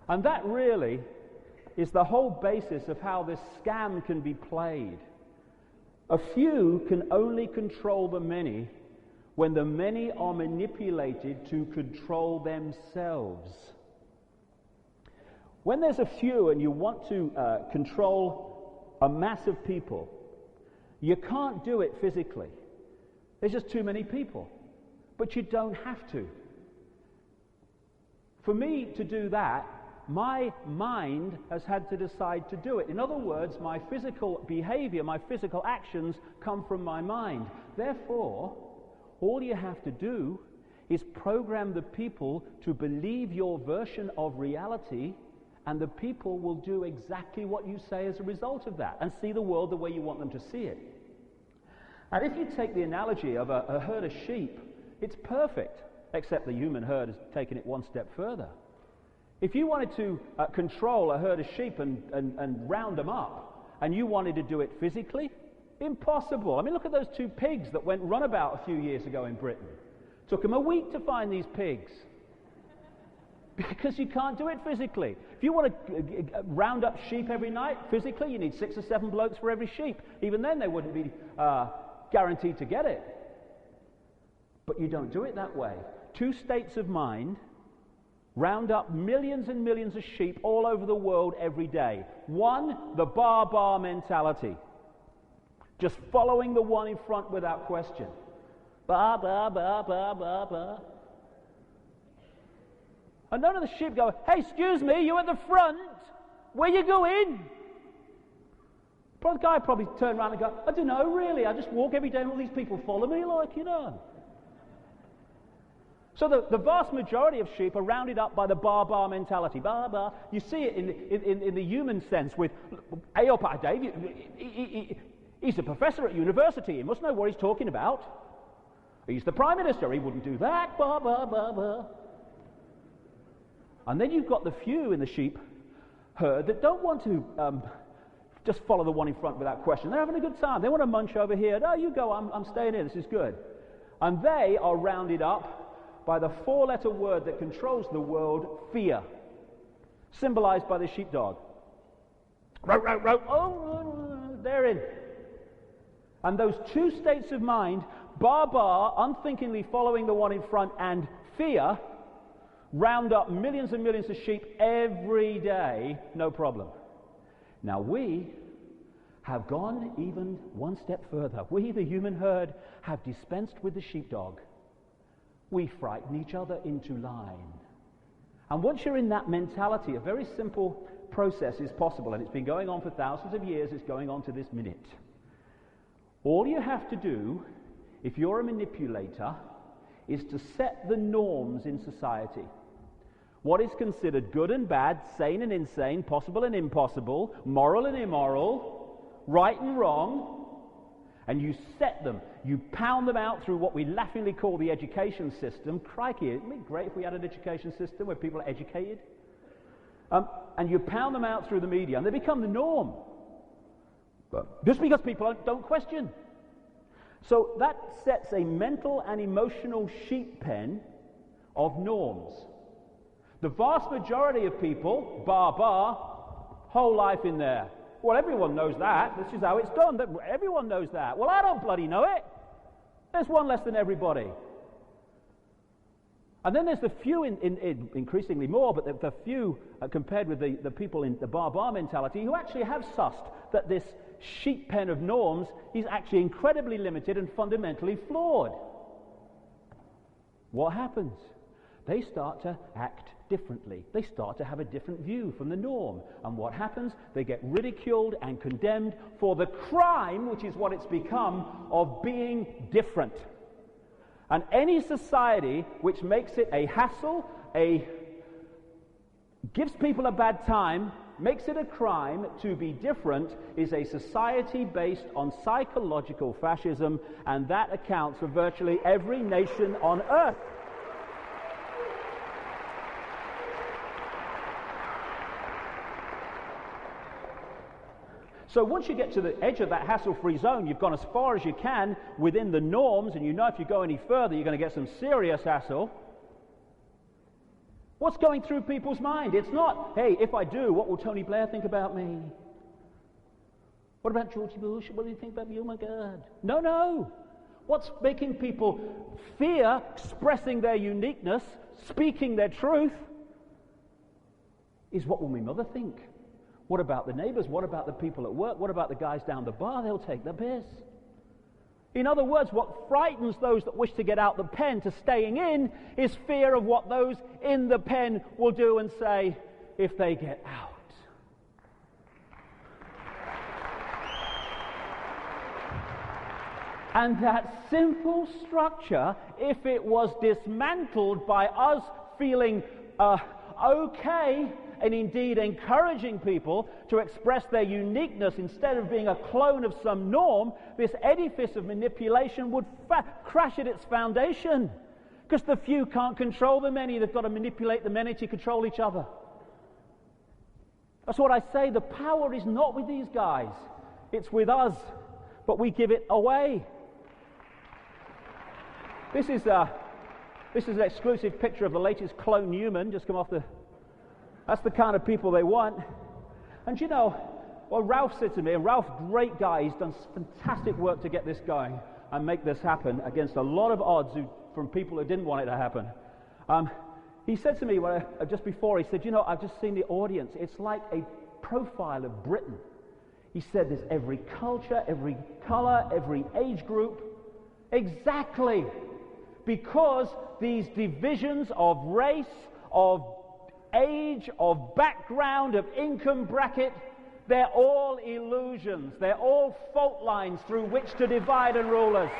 And that really is the whole basis of how this scam can be played. A few can only control the many when the many are manipulated to control themselves. When there's a few and you want to control a mass of people, you can't do it physically. There's just too many people. But you don't have to. For me to do that, my mind has had to decide to do it. In other words, my physical behavior, my physical actions come from my mind. Therefore, all you have to do is program the people to believe your version of reality, and the people will do exactly what you say as a result of that and see the world the way you want them to see it. And if you take the analogy of a herd of sheep, it's perfect, except the human herd has taken it one step further. If you wanted to control a herd of sheep and round them up, and you wanted to do it physically, impossible. I mean, look at those two pigs that went runabout a few years ago in Britain. Took them a week to find these pigs. Because you can't do it physically. If you want to round up sheep every night, physically, you need 6 or 7 blokes for every sheep. Even then, they wouldn't be guaranteed to get it. But you don't do it that way. 2 states of mind round up millions and millions of sheep all over the world every day. 1, the bar mentality. Just following the one in front without question. Ba, ba, ba, ba, ba, ba. And none of the sheep go, "Hey, excuse me, you at the front? Where you going?" The guy probably turn around and go, "I don't know, really. I just walk every day and all these people follow me, like, you know." So the vast majority of sheep are rounded up by the bar mentality. Bar, bar. You see it in the human sense with, "Hey up, Dave, he's a professor at university. He must know what he's talking about. He's the Prime Minister. He wouldn't do that. Bar, bar, bar, bar." And then you've got the few in the sheep herd that don't want to just follow the one in front without question. They're having a good time. They want to munch over here. "No, you go. I'm staying here. This is good." And they are rounded up by the 4-letter word that controls the world, fear, symbolized by the sheepdog. Row, row, row. Oh, they're in. And those 2 states of mind, bar, unthinkingly following the one in front, and fear, round up millions and millions of sheep every day, no problem. Now we have gone even one step further. We, the human herd, have dispensed with the sheepdog. We frighten each other into line. And once you're in that mentality, a very simple process is possible, and it's been going on for thousands of years. It's going on to this minute. All you have to do, if you're a manipulator, is to set the norms in society. What is considered good and bad, sane and insane, possible and impossible, moral and immoral, right and wrong, and you set them. You pound them out through what we laughingly call the education system. Crikey, it'd be great if we had an education system where people are educated. And you pound them out through the media, and they become the norm. But just because people don't question. So that sets a mental and emotional sheep pen of norms. The vast majority of people, whole life in there. Well, everyone knows that. This is how it's done. Everyone knows that. Well, I don't bloody know it. There's one less than everybody. And then there's the few, increasingly more, but the few compared with the people in the bar mentality who actually have sussed that this sheep pen of norms is actually incredibly limited and fundamentally flawed. What happens? They start to act differently. They start to have a different view from the norm. And what happens? They get ridiculed and condemned for the crime, which is what it's become, of being different. And any society which makes it a hassle, gives people a bad time, makes it a crime to be different, is a society based on psychological fascism, and that accounts for virtually every nation on earth. So once you get to the edge of that hassle-free zone, you've gone as far as you can within the norms, and you know if you go any further, you're going to get some serious hassle. What's going through people's mind? It's not, hey, if I do, what will Tony Blair think about me? What about George Bush? What do you think about me? Oh my God. No, no. What's making people fear expressing their uniqueness, speaking their truth, is what will my mother think? What about the neighbors? What about the people at work? What about the guys down the bar? They'll take the piss. In other words, what frightens those that wish to get out the pen to staying in is fear of what those in the pen will do and say if they get out. And that simple structure, if it was dismantled by us feeling okay, and indeed encouraging people to express their uniqueness instead of being a clone of some norm, this edifice of manipulation would crash at its foundation. Because the few can't control the many, they've got to manipulate the many to control each other. That's what I say, the power is not with these guys, it's with us, but we give it away. This is an exclusive picture of the latest clone Newman, just come off the... That's the kind of people they want. And you know, well, Ralph said to me, and Ralph, great guy, he's done fantastic work to get this going and make this happen against a lot of odds from people who didn't want it to happen. He said to me just before, he said, you know, I've just seen the audience. It's like a profile of Britain. He said there's every culture, every color, every age group. Exactly. Because these divisions of race, of age, of background, of income bracket, they're all illusions. They're all fault lines through which to divide and rule us.